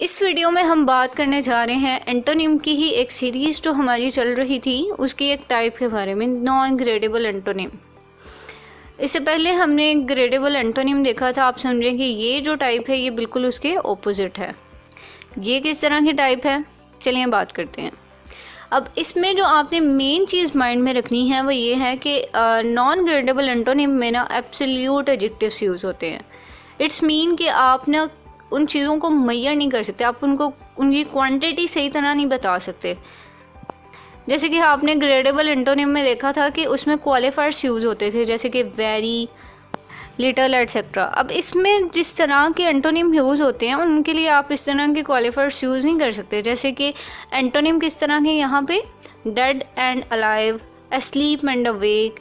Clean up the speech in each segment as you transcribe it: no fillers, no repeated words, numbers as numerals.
इस वीडियो में हम बात करने जा रहे हैं एंटोनिम की ही एक सीरीज़ जो हमारी चल रही थी उसकी एक टाइप के बारे में, नॉन ग्रेडेबल एंटोनिम। इससे पहले हमने एक ग्रेडेबल एंटोनिम देखा था। आप समझें कि ये जो टाइप है ये बिल्कुल उसके ऑपोजिट है। ये किस तरह की टाइप है, चलिए बात करते हैं। अब इसमें जो आपने मेन चीज़ माइंड में रखनी है वो ये है कि नॉन ग्रेडेबल एंटोनिम में ना एब्सोल्यूट एडजेक्टिव्स यूज़ होते हैं। इट्स मीन कि आप ना उन चीज़ों को मेजर नहीं कर सकते, आप उनको उनकी क्वांटिटी सही तरह नहीं बता सकते। जैसे कि आपने ग्रेडेबल एंटोनिम में देखा था कि उसमें क्वालिफायर्स यूज़ होते थे, जैसे कि वेरी, लिटल एटसेट्रा। अब इसमें जिस तरह के एंटोनिम यूज़ होते हैं उनके लिए आप इस तरह के क्वालिफायर्स यूज़ नहीं कर सकते। जैसे कि एंटोनिम किस तरह के यहाँ पे, dead and alive, asleep and awake,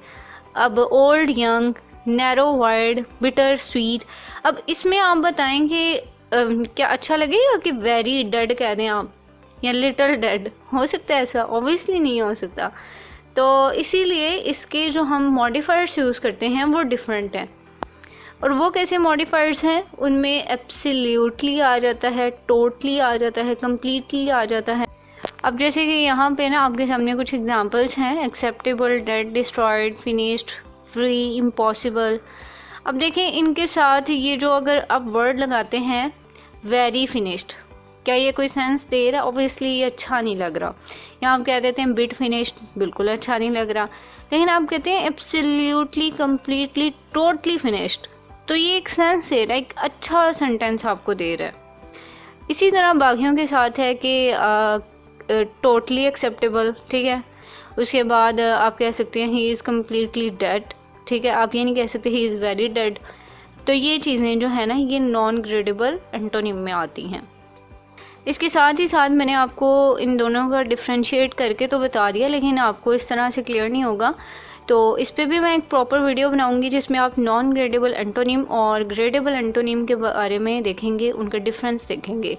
अब old young, narrow wide, bitter sweet. अब इसमें आप बताएं कि क्या अच्छा लगेगा कि वेरी डेड कह दें आप या लिटल डेड? हो सकता है ऐसा? ऑब्वियसली नहीं हो सकता। तो इसीलिए इसके जो हम मॉडिफायर्स यूज़ करते हैं वो डिफरेंट हैं। और वो कैसे मॉडिफायर्स हैं? उनमें एब्सोल्यूटली आ जाता है, टोटली आ जाता है, कम्प्लीटली आ जाता है। अब जैसे कि यहाँ पे ना आपके सामने कुछ एग्जांपल्स हैं, acceptable, dead, destroyed, finished, free, impossible. अब देखें इनके साथ ये जो अगर आप वर्ड लगाते हैं वेरी फिनिश्ड, क्या ये कोई सेंस दे रहा है? ऑब्वियसली ये अच्छा नहीं लग रहा। या आप कह देते हैं बिट फिनिश्ड, बिल्कुल अच्छा नहीं लग रहा। लेकिन आप कहते हैं एब्सोल्युटली, कम्प्लीटली, टोटली फिनिश्ड, तो ये एक सेंस दे रहा है, एक अच्छा सेंटेंस आपको दे रहा है। इसी तरह बाकियों के साथ है कि टोटली एक्सेप्टेबल, ठीक है। उसके बाद आप कह सकते हैं ही इज़ कम्प्लीटली डेड, ठीक है। आप ये नहीं कह सकते ही इज़ वेरी डेड। तो ये चीज़ें जो है ना ये नॉन ग्रेडेबल एंटोनिम में आती हैं। इसके साथ ही साथ मैंने आपको इन दोनों का डिफ्रेंशिएट करके तो बता दिया, लेकिन आपको इस तरह से क्लियर नहीं होगा। तो इस पे भी मैं एक प्रॉपर वीडियो बनाऊंगी जिसमें आप नॉन ग्रेडेबल एंटोनिम और ग्रेडेबल एंटोनिम के बारे में देखेंगे, उनका डिफरेंस देखेंगे।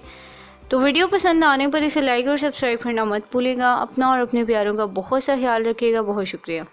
तो वीडियो पसंद आने पर इसे लाइक और सब्सक्राइब करना मत भूलिएगा। अपना और अपने प्यारों का बहुत सा ख्याल रखिएगा। बहुत शुक्रिया।